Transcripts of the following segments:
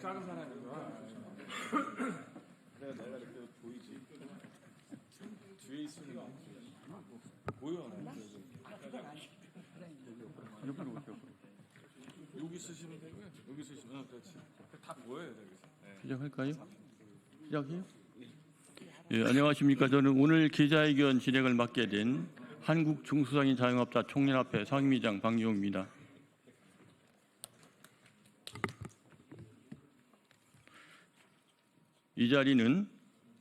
작은 사람이구나. 내가 이렇게 보이지. 뒤에 있으면 보여. 옆으로. 여기 쓰시면 되고요. 여기 쓰시면 그렇지. 다 보여요 여기서. 시작할까요? 시작해요? 예, 안녕하십니까. 저는 오늘 기자회견 진행을 맡게 된 한국중소상인 자영업자 총연합회 상임위장 박용입니다. 이 자리는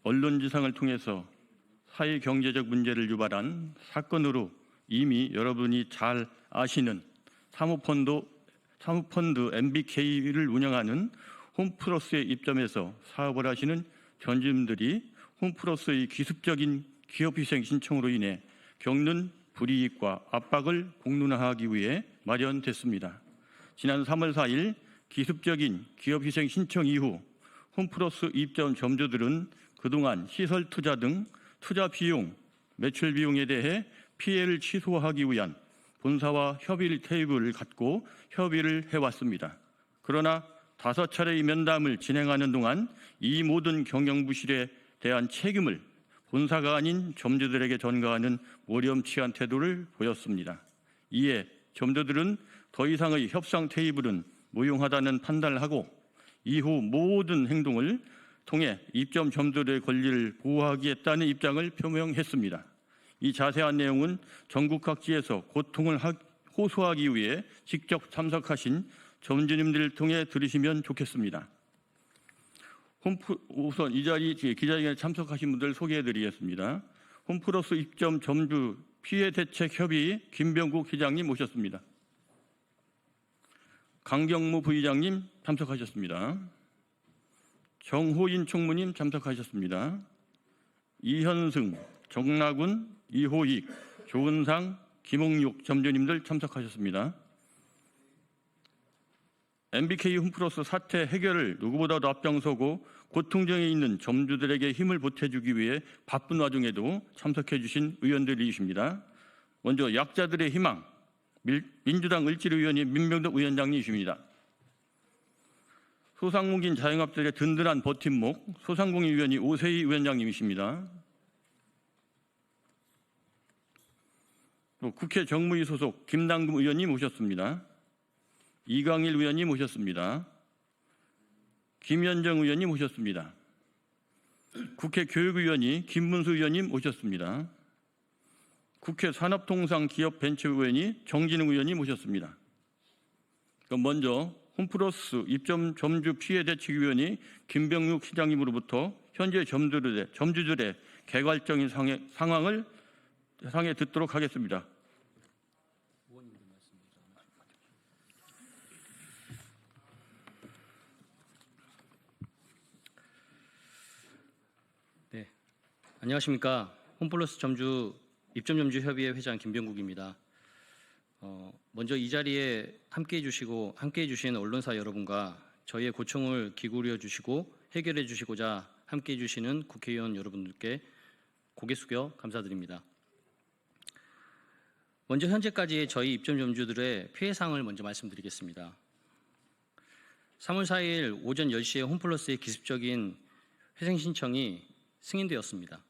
언론지상을 통해서 사회 경제적 문제를 유발한 사건으로 이미 여러분이 잘 아시는 사모펀드 MBK를 운영하는 홈플러스의 입점에서 사업을 하시는 전주민들이 홈플러스의 기습적인 기업희생 신청으로 인해 겪는 불이익과 압박을 공론화하기 위해 마련됐습니다. 지난 3월 4일 기습적인 기업희생 신청 이후 홈플러스 입점 점주들은 그동안 시설 투자 등 투자 비용, 매출 비용에 대해 피해를 취소하기 위한 본사와 협의 테이블을 갖고 협의를 해왔습니다. 그러나 5차례의 면담을 진행하는 동안 이 모든 경영부실에 대한 책임을 본사가 아닌 점주들에게 전가하는 모렴치한 태도를 보였습니다. 이에 점주들은 더 이상의 협상 테이블은 무용하다는 판단을 하고 이후 모든 행동을 통해 입점 점주들의 권리를 보호하겠다는 입장을 표명했습니다. 이 자세한 내용은 전국 각지에서 고통을 호소하기 위해 직접 참석하신 점주님들을 통해 들으시면 좋겠습니다. 우선 이 자리 기자회견에 참석하신 분들 소개해드리겠습니다. 홈플러스 입점 점주 피해 대책 협의 김병국 회장님 모셨습니다. 강경무 부의장님 참석하셨습니다. 정호인 총무님 참석하셨습니다. 이현승, 정나군, 이호익, 조은상, 김홍육 점주님들 참석하셨습니다. MBK 홈플러스 사태 해결을 누구보다도 앞장서고 고통중에 있는 점주들에게 힘을 보태주기 위해 바쁜 와중에도 참석해 주신 의원들이십니다. 먼저 약자들의 희망, 민주당 을지로위원회 민병덕 위원장님이십니다. 소상공인 자영업자들의 든든한 버팀목, 소상공인위원회 오세희 위원장님이십니다. 또 국회 정무위 소속 김남금 의원님 오셨습니다. 이강일 의원님 오셨습니다. 김현정 의원님 오셨습니다. 국회 교육위원회 김문수 의원님 오셨습니다. 국회 산업통상기업벤처위원회 정진웅 의원님 오셨습니다. 그럼 먼저 홈플러스 입점 점주 피해 대책위원회 김병육 시장님으로부터 현재 점주들의 개괄적인 상황을 듣도록 하겠습니다. 네, 안녕하십니까. 홈플러스 입점 점주 협의회 회장 김병국입니다. 먼저 이 자리에 함께해 주신 언론사 여러분과 저희의 고충을 기울여 주시고 해결해 주시고자 함께해 주시는 국회의원 여러분들께 고개 숙여 감사드립니다. 먼저 현재까지의 저희 입점 점주들의 피해 사항을 먼저 말씀드리겠습니다. 3월 4일 오전 10시에 홈플러스의 기습적인 회생 신청이 승인되었습니다.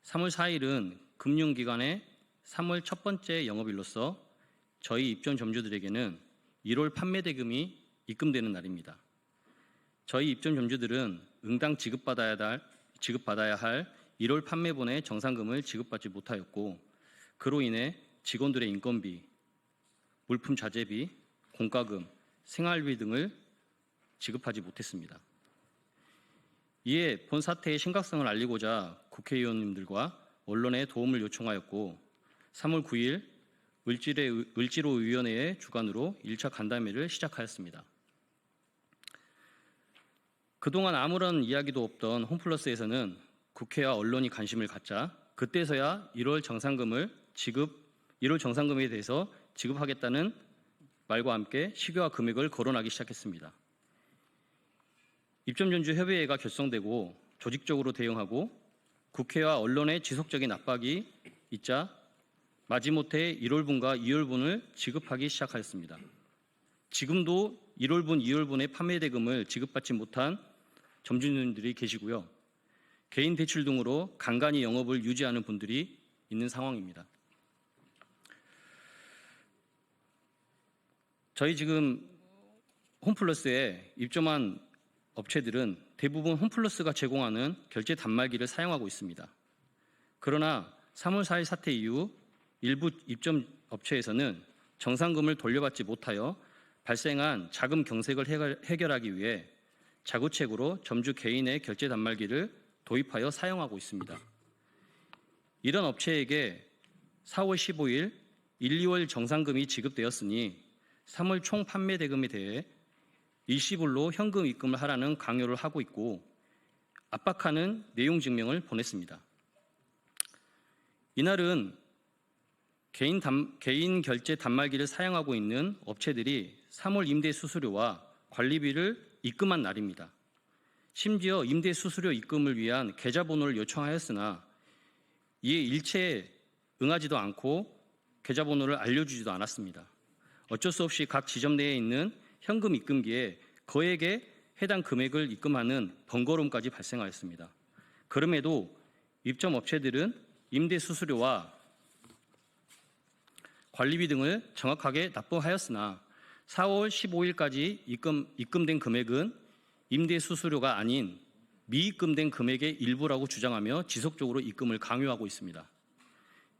3월 4일은 금융기관의 3월 첫 번째 영업일로서 저희 입점 점주들에게는 1월 판매 대금이 입금되는 날입니다. 저희 입점 점주들은 응당 지급받아야 할 1월 판매분의 정상금을 지급받지 못하였고 그로 인해 직원들의 인건비, 물품 자재비, 공과금, 생활비 등을 지급하지 못했습니다. 이에 본 사태의 심각성을 알리고자 국회의원님들과 언론에 도움을 요청하였고 3월 9일 을지로위원회의 주관으로 1차 간담회를 시작하였습니다. 그동안 아무런 이야기도 없던 홈플러스에서는 국회와 언론이 관심을 갖자 그때서야 1월 정상금에 대해서 지급하겠다는 말과 함께 시기와 금액을 거론하기 시작했습니다. 입점점주협의회가 결성되고 조직적으로 대응하고 국회와 언론의 지속적인 압박이 있자 마지못해 1월분과 2월분을 지급하기 시작하였습니다. 지금도 1월분, 2월분의 판매 대금을 지급받지 못한 점주님들이 계시고요. 개인 대출 등으로 간간히 영업을 유지하는 분들이 있는 상황입니다. 저희 지금 홈플러스에 입점한 업체들은 대부분 홈플러스가 제공하는 결제 단말기를 사용하고 있습니다. 그러나 3월 4일 사태 이후 일부 입점 업체에서는 정상금을 돌려받지 못하여 발생한 자금 경색을 해결하기 위해 자구책으로 점주 개인의 결제 단말기를 도입하여 사용하고 있습니다. 이런 업체에게 4월 15일 1, 2월 정상금이 지급되었으니 3월 총 판매 대금에 대해 일시불로 현금 입금을 하라는 강요를 하고 있고 압박하는 내용 증명을 보냈습니다. 이날은 개인 결제 단말기를 사용하고 있는 업체들이 3월 임대 수수료와 관리비를 입금한 날입니다. 심지어 임대 수수료 입금을 위한 계좌번호를 요청하였으나 이에 일체 응하지도 않고 계좌번호를 알려주지도 않았습니다. 어쩔 수 없이 각 지점 내에 있는 현금 입금기에 거액의 해당 금액을 입금하는 번거로움까지 발생하였습니다. 그럼에도 입점 업체들은 임대 수수료와 관리비 등을 정확하게 납부하였으나 4월 15일까지 입금된 금액은 임대 수수료가 아닌 미입금된 금액의 일부라고 주장하며 지속적으로 입금을 강요하고 있습니다.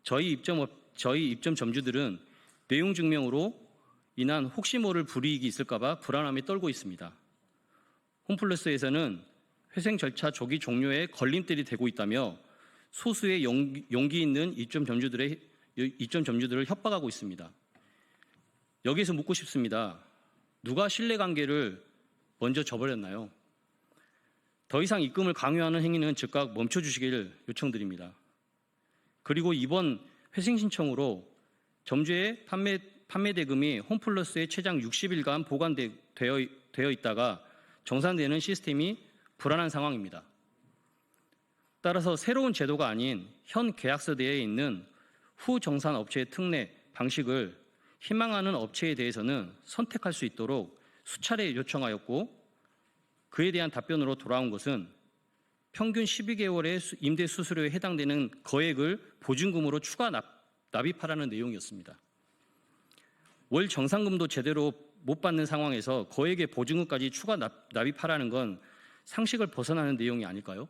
저희 입점 점주들은 내용 증명으로 인한 혹시 모를 불이익이 있을까봐 불안함에 떨고 있습니다. 홈플러스에서는 회생 절차 조기 종료에 걸림돌이 되고 있다며 소수의 용기 있는 입점 점주들을 협박하고 있습니다. 여기서 묻고 싶습니다. 누가 신뢰관계를 먼저 저버렸나요? 더 이상 입금을 강요하는 행위는 즉각 멈춰주시길 요청드립니다. 그리고 이번 회생 신청으로 점주의 판매 대금이 홈플러스에 최장 60일간 보관되어 있다가 정산되는 시스템이 불안한 상황입니다. 따라서 새로운 제도가 아닌 현 계약서 내에 있는 후정산 업체의 특례 방식을 희망하는 업체에 대해서는 선택할 수 있도록 수차례 요청하였고 그에 대한 답변으로 돌아온 것은 평균 12개월의 임대 수수료에 해당되는 거액을 보증금으로 추가 납입하라는 내용이었습니다. 월 정상금도 제대로 못 받는 상황에서 거액의 보증금까지 추가 납입하라는 건 상식을 벗어나는 내용이 아닐까요?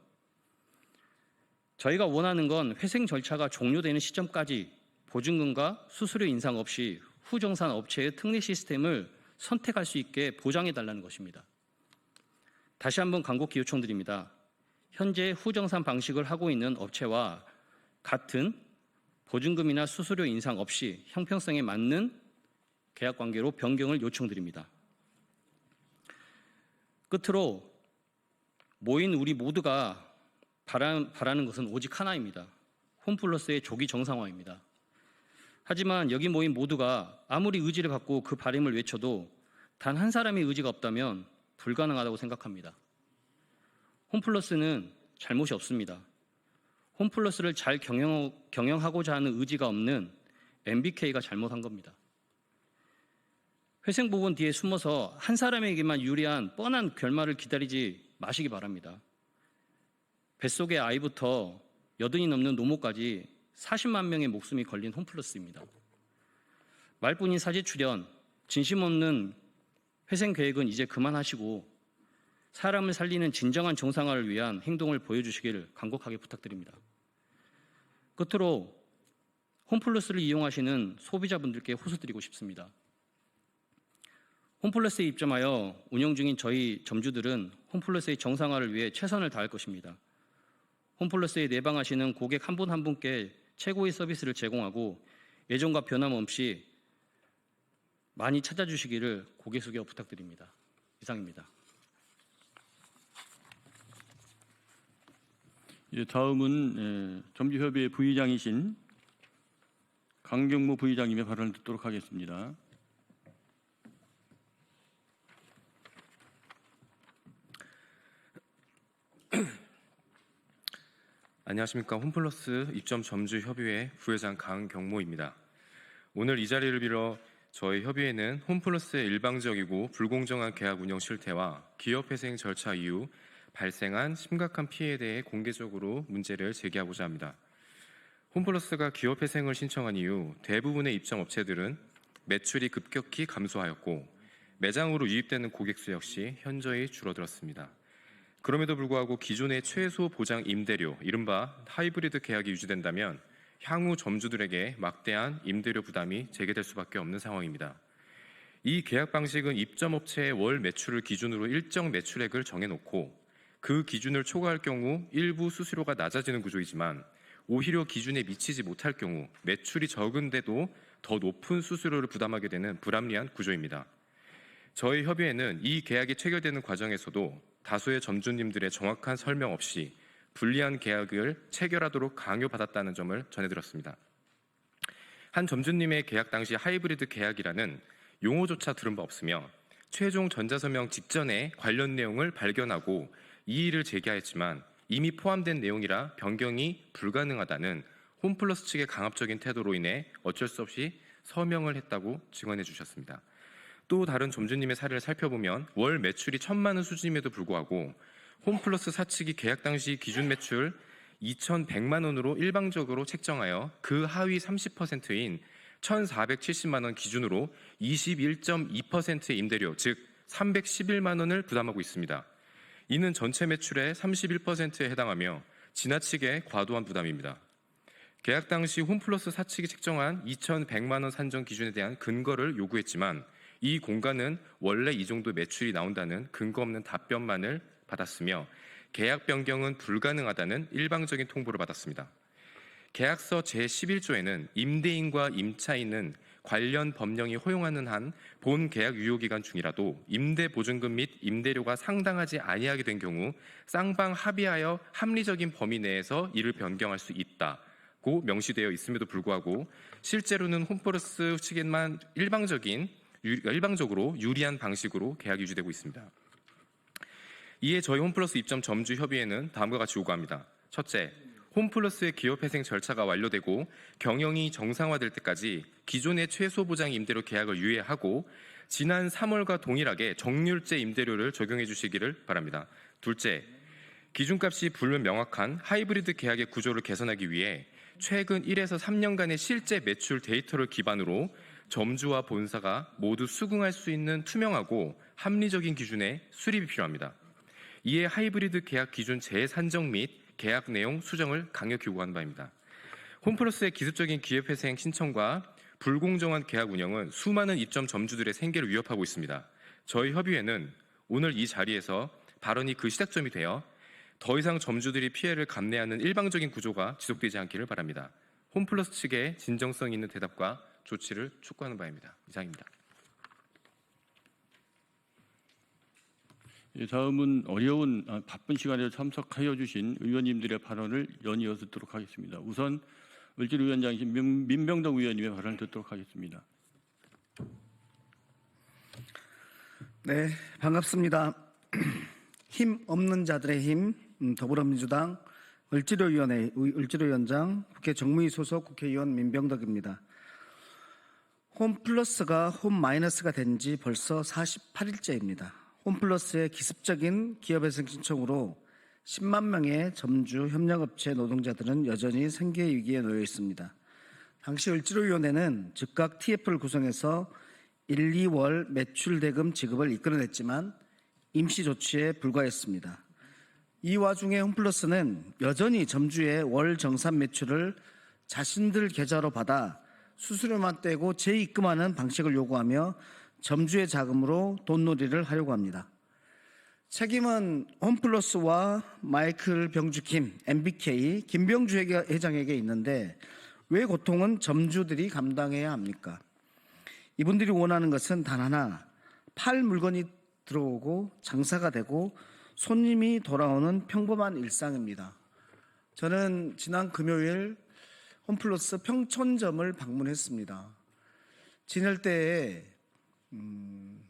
저희가 원하는 건 회생 절차가 종료되는 시점까지 보증금과 수수료 인상 없이 후정산 업체의 특례 시스템을 선택할 수 있게 보장해달라는 것입니다. 다시 한번 간곡히 요청드립니다. 현재 후정산 방식을 하고 있는 업체와 같은 보증금이나 수수료 인상 없이 형평성에 맞는 계약관계로 변경을 요청드립니다. 끝으로 모인 우리 모두가 바라는 것은 오직 하나입니다. 홈플러스의 조기 정상화입니다. 하지만 여기 모인 모두가 아무리 의지를 갖고 그 바람을 외쳐도 단 한 사람의 의지가 없다면 불가능하다고 생각합니다. 홈플러스는 잘못이 없습니다. 홈플러스를 잘 경영하고자 하는 의지가 없는 MBK가 잘못한 겁니다. 회생복원 뒤에 숨어서 한 사람에게만 유리한 뻔한 결말을 기다리지 마시기 바랍니다. 뱃속의 아이부터 여든이 넘는 노모까지 40만 명의 목숨이 걸린 홈플러스입니다. 말뿐인 사제 출연, 진심 없는 회생 계획은 이제 그만하시고 사람을 살리는 진정한 정상화를 위한 행동을 보여주시기를 간곡하게 부탁드립니다. 끝으로 홈플러스를 이용하시는 소비자분들께 호소드리고 싶습니다. 홈플러스에 입점하여 운영 중인 저희 점주들은 홈플러스의 정상화를 위해 최선을 다할 것입니다. 홈플러스에 내방하시는 고객 한 분 한 분께 최고의 서비스를 제공하고 예전과 변함없이 많이 찾아주시기를 고개 숙여 부탁드립니다. 이상입니다. 다음은 점주협의회 부의장이신 강경모 부의장님의 발언을 듣도록 하겠습니다. 안녕하십니까. 홈플러스 입점 점주협의회 부회장 강경모입니다. 오늘 이 자리를 빌어 저희 협의회는 홈플러스의 일방적이고 불공정한 계약 운영 실태와 기업회생 절차 이후 발생한 심각한 피해에 대해 공개적으로 문제를 제기하고자 합니다. 홈플러스가 기업회생을 신청한 이후 대부분의 입점 업체들은 매출이 급격히 감소하였고 매장으로 유입되는 고객 수 역시 현저히 줄어들었습니다. 그럼에도 불구하고 기존의 최소 보장 임대료, 이른바 하이브리드 계약이 유지된다면 향후 점주들에게 막대한 임대료 부담이 제기될 수밖에 없는 상황입니다. 이 계약 방식은 입점업체의 월 매출을 기준으로 일정 매출액을 정해놓고 그 기준을 초과할 경우 일부 수수료가 낮아지는 구조이지만 오히려 기준에 미치지 못할 경우 매출이 적은데도 더 높은 수수료를 부담하게 되는 불합리한 구조입니다. 저희 협의회는 이 계약이 체결되는 과정에서도 다수의 점주님들의 정확한 설명 없이 불리한 계약을 체결하도록 강요받았다는 점을 전해드렸습니다. 한 점주님의 계약 당시 하이브리드 계약이라는 용어조차 들은 바 없으며 최종 전자서명 직전에 관련 내용을 발견하고 이의를 제기하였지만 이미 포함된 내용이라 변경이 불가능하다는 홈플러스 측의 강압적인 태도로 인해 어쩔 수 없이 서명을 했다고 증언해 주셨습니다. 또 다른 점주님의 사례를 살펴보면 월 매출이 1,000만 원 수준임에도 불구하고 홈플러스 사측이 계약 당시 기준 매출 2,100만 원으로 일방적으로 책정하여 그 하위 30%인 1,470만 원 기준으로 21.2%의 임대료, 즉 311만 원을 부담하고 있습니다. 이는 전체 매출의 31%에 해당하며 지나치게 과도한 부담입니다. 계약 당시 홈플러스 사측이 책정한 2,100만 원 산정 기준에 대한 근거를 요구했지만 이 공간은 원래 이 정도 매출이 나온다는 근거 없는 답변만을 받았으며 계약 변경은 불가능하다는 일방적인 통보를 받았습니다. 계약서 제11조에는 임대인과 임차인은 관련 법령이 허용하는 한 본 계약 유효기간 중이라도 임대보증금 및 임대료가 상당하지 아니하게 된 경우 쌍방 합의하여 합리적인 범위 내에서 이를 변경할 수 있다고 명시되어 있음에도 불구하고 실제로는 홈플러스 측에만 일방적으로 유리한 방식으로 계약이 유지되고 있습니다. 이에 저희 홈플러스 입점 점주 협의회는 다음과 같이 요구합니다. 첫째, 홈플러스의 기업회생 절차가 완료되고 경영이 정상화될 때까지 기존의 최소 보장 임대료 계약을 유예하고 지난 3월과 동일하게 정률제 임대료를 적용해 주시기를 바랍니다. 둘째, 기준값이 불명확한 하이브리드 계약의 구조를 개선하기 위해 최근 1에서 3년간의 실제 매출 데이터를 기반으로 점주와 본사가 모두 수긍할 수 있는 투명하고 합리적인 기준의 수립이 필요합니다. 이에 하이브리드 계약 기준 재산정 및 계약 내용 수정을 강력히 요구하는 바입니다. 홈플러스의 기습적인 기업회생 신청과 불공정한 계약 운영은 수많은 입점 점주들의 생계를 위협하고 있습니다. 저희 협의회는 오늘 이 자리에서 발언이 그 시작점이 되어 더 이상 점주들이 피해를 감내하는 일방적인 구조가 지속되지 않기를 바랍니다. 홈플러스 측의 진정성 있는 대답과 조치를 촉구하는 바입니다. 이상입니다. 다음은 어려운 바쁜 시간에 참석하여 주신 의원님들의 발언을 연이어 듣도록 하겠습니다. 우선 을지로위원장이신 민병덕 의원님의 발언을 듣도록 하겠습니다. 네, 반갑습니다. 힘 없는 자들의 힘, 더불어민주당 을지로위원장, 국회 정무위 소속 국회의원 민병덕입니다. 홈플러스가 홈마이너스가 된 지 벌써 48일째입니다. 홈플러스의 기습적인 기업회생 신청으로 10만 명의 점주 협력업체 노동자들은 여전히 생계 위기에 놓여 있습니다. 당시 을지로위원회는 즉각 TF를 구성해서 1, 2월 매출 대금 지급을 이끌어냈지만 임시 조치에 불과했습니다. 이 와중에 홈플러스는 여전히 점주의 월 정산 매출을 자신들 계좌로 받아 수수료만 떼고 재입금하는 방식을 요구하며 점주의 자금으로 돈놀이를 하려고 합니다. 책임은 홈플러스와 마이클 병주킴, MBK, 김병주 회장에게 있는데 왜 고통은 점주들이 감당해야 합니까? 이분들이 원하는 것은 단 하나, 팔 물건이 들어오고 장사가 되고 손님이 돌아오는 평범한 일상입니다. 저는 지난 금요일 홈플러스 평촌점을 방문했습니다. 지낼 때에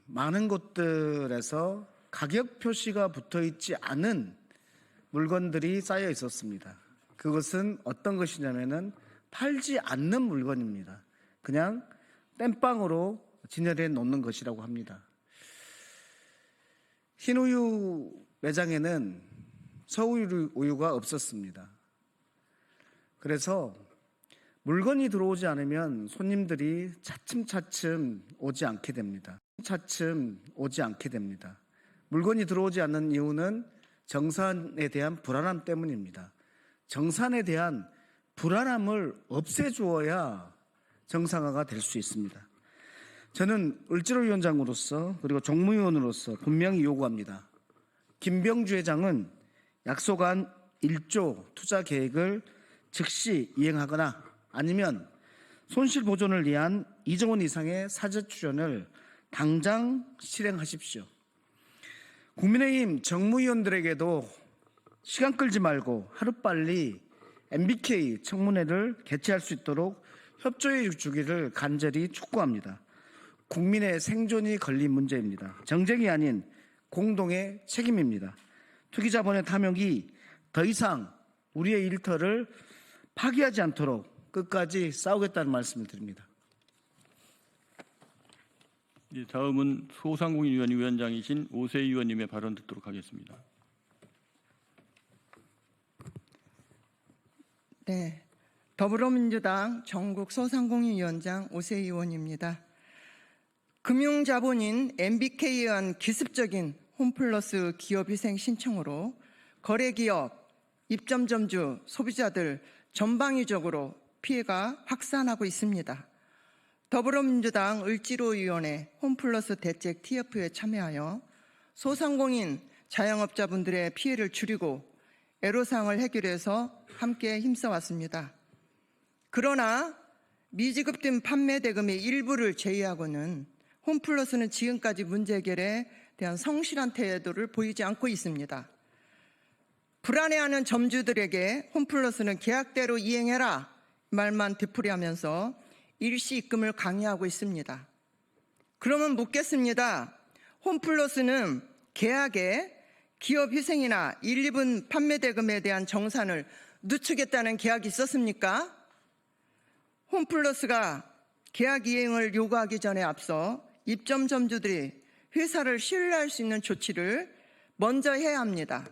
많은 곳들에서 가격 표시가 붙어 있지 않은 물건들이 쌓여 있었습니다. 그것은 어떤 것이냐면은 팔지 않는 물건입니다. 그냥 땜빵으로 진열해 놓는 것이라고 합니다. 흰우유 매장에는 서우유가 없었습니다. 그래서 물건이 들어오지 않으면 손님들이 차츰차츰 오지 않게 됩니다. 물건이 들어오지 않는 이유는 정산에 대한 불안함 때문입니다. 정산에 대한 불안함을 없애주어야 정상화가 될 수 있습니다. 저는 을지로위원장으로서 그리고 정무위원으로서 분명히 요구합니다. 김병주 회장은 약속한 1조 투자 계획을 즉시 이행하거나 아니면 손실 보존을 위한 2조 원 이상의 사재 출연을 당장 실행하십시오. 국민의힘 정무위원들에게도 시간 끌지 말고 하루빨리 MBK 청문회를 개최할 수 있도록 협조해 주기를 간절히 촉구합니다. 국민의 생존이 걸린 문제입니다. 정쟁이 아닌 공동의 책임입니다. 투기자본의 탐욕이 더 이상 우리의 일터를 파괴하지 않도록 끝까지 싸우겠다는 말씀을 드립니다. 다음은 소상공인위원회 위원장이신 오세희 의원님의 발언 듣도록 하겠습니다. 네, 더불어민주당 전국 소상공인위원장 오세희 의원입니다. 금융자본인 MBK에 의한 기습적인 홈플러스 기업희생 신청으로 거래기업, 입점점주, 소비자들 전방위적으로 피해가 확산하고 있습니다. 더불어민주당 을지로위원회 홈플러스 대책 TF에 참여하여 소상공인 자영업자분들의 피해를 줄이고 애로사항을 해결해서 함께 힘써왔습니다. 그러나 미지급된 판매 대금의 일부를 제외하고는 홈플러스는 지금까지 문제 해결에 대한 성실한 태도를 보이지 않고 있습니다. 불안해하는 점주들에게 홈플러스는 계약대로 이행해라 말만 되풀이하면서 일시 입금을 강요하고 있습니다. 그러면 묻겠습니다. 홈플러스는 계약에 기업 희생이나 1, 2분 판매 대금에 대한 정산을 늦추겠다는 계약이 있었습니까? 홈플러스가 계약 이행을 요구하기 전에 앞서 입점 점주들이 회사를 신뢰할 수 있는 조치를 먼저 해야 합니다.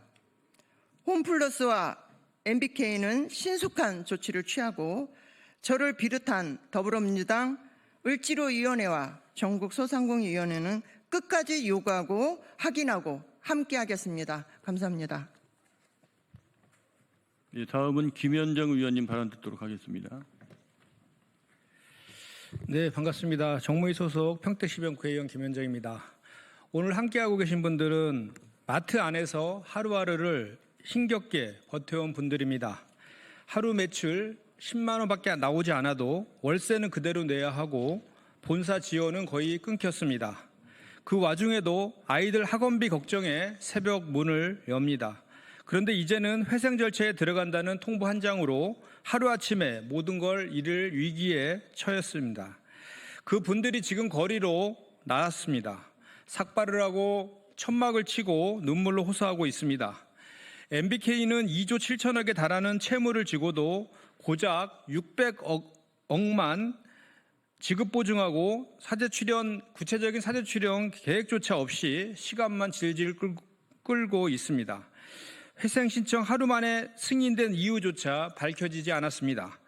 홈플러스와 MBK는 신속한 조치를 취하고 저를 비롯한 더불어민주당 을지로위원회와 전국 소상공인위원회는 끝까지 요구하고 확인하고 함께하겠습니다. 감사합니다. 다음은 김현정 의원님 발언 듣도록 하겠습니다. 네, 반갑습니다. 정무위 소속 평택시병 구의원 김현정입니다. 오늘 함께하고 계신 분들은 마트 안에서 하루하루를 힘겹게 버텨온 분들입니다. 하루 매출 10만 원밖에 나오지 않아도 월세는 그대로 내야 하고 본사 지원은 거의 끊겼습니다. 그 와중에도 아이들 학원비 걱정에 새벽 문을 엽니다. 그런데 이제는 회생 절차에 들어간다는 통보 한 장으로 하루아침에 모든 걸 잃을 위기에 처했습니다. 그 분들이 지금 거리로 나왔습니다. 삭발을 하고 천막을 치고 눈물로 호소하고 있습니다. MBK는 2조 7천억에 달하는 채무를 지고도 고작 600억만 지급 보증하고 구체적인 사재 출연 계획조차 없이 시간만 질질 끌고 있습니다. 회생 신청 하루 만에 승인된 이유조차 밝혀지지 않았습니다.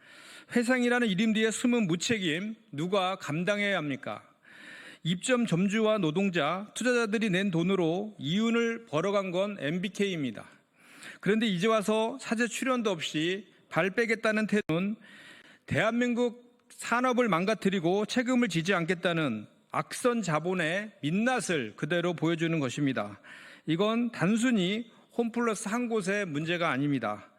회생이라는 이름 뒤에 숨은 무책임 누가 감당해야 합니까? 입점 점주와 노동자, 투자자들이 낸 돈으로 이윤을 벌어간 건 MBK입니다. 그런데 이제 와서 사재 출연도 없이 발 빼겠다는 태도는 대한민국 산업을 망가뜨리고 책임을 지지 않겠다는 악선 자본의 민낯을 그대로 보여주는 것입니다. 이건 단순히 홈플러스 한 곳의 문제가 아닙니다.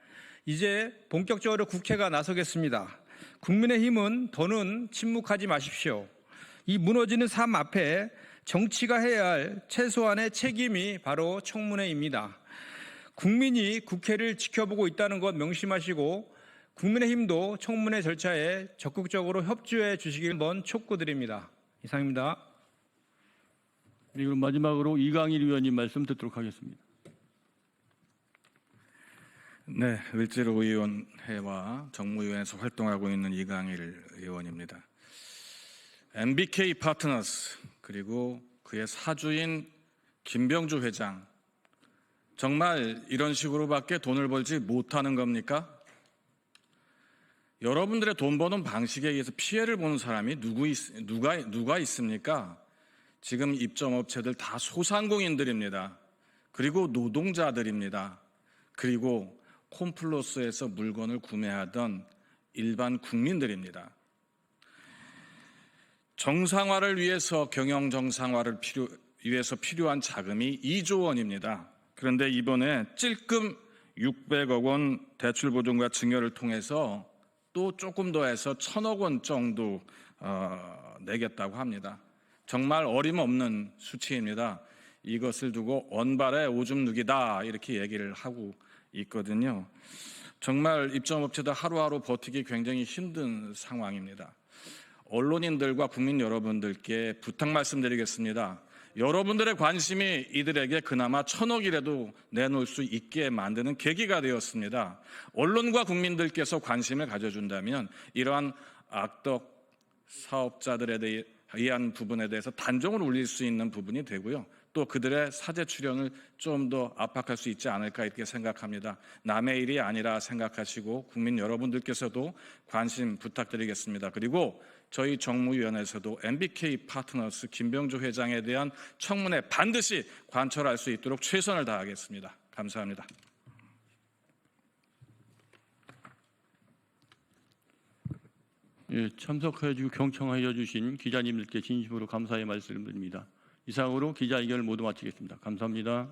이제 본격적으로 국회가 나서겠습니다. 국민의힘은 더는 침묵하지 마십시오. 이 무너지는 삶 앞에 정치가 해야 할 최소한의 책임이 바로 청문회입니다. 국민이 국회를 지켜보고 있다는 것 명심하시고 국민의힘도 청문회 절차에 적극적으로 협조해 주시길 한번 촉구드립니다. 이상입니다. 그리고 마지막으로 이강일 의원님 말씀 듣도록 하겠습니다. 네, 을지로위원회와 정무위원회에서 활동하고 있는 이강일 의원입니다. MBK 파트너스 그리고 그의 사주인 김병주 회장 정말 이런 식으로밖에 돈을 벌지 못하는 겁니까? 여러분들의 돈 버는 방식에 의해서 피해를 보는 사람이 누가 있습니까? 지금 입점업체들 다 소상공인들입니다. 그리고 노동자들입니다. 그리고 콤플러스에서 물건을 구매하던 일반 국민들입니다. 정상화를 위해서 경영 정상화를 위해서 필요한 자금이 2조 원입니다. 그런데 이번에 찔끔 600억 원 대출 보증과 증여를 통해서 또 조금 더 해서 1,000억 원 정도 내겠다고 합니다. 정말 어림없는 수치입니다. 이것을 두고 언발에 오줌 누기다 이렇게 얘기를 하고 있거든요. 정말 입점업체들 하루하루 버티기 굉장히 힘든 상황입니다. 언론인들과 국민 여러분들께 부탁 말씀드리겠습니다. 여러분들의 관심이 이들에게 그나마 1,000억이라도 내놓을 수 있게 만드는 계기가 되었습니다. 언론과 국민들께서 관심을 가져준다면 이러한 악덕 사업자들에 의한 부분에 대해서 단정을 올릴 수 있는 부분이 되고요. 또 그들의 사제 출연을 좀 더 압박할 수 있지 않을까 이렇게 생각합니다. 남의 일이 아니라 생각하시고 국민 여러분들께서도 관심 부탁드리겠습니다. 그리고 저희 정무위원회에서도 MBK 파트너스 김병주 회장에 대한 청문회 반드시 관철할 수 있도록 최선을 다하겠습니다. 감사합니다. 예, 참석해 주고 경청하여 주신 기자님들께 진심으로 감사의 말씀을 드립니다. 이상으로 기자회견을 모두 마치겠습니다. 감사합니다.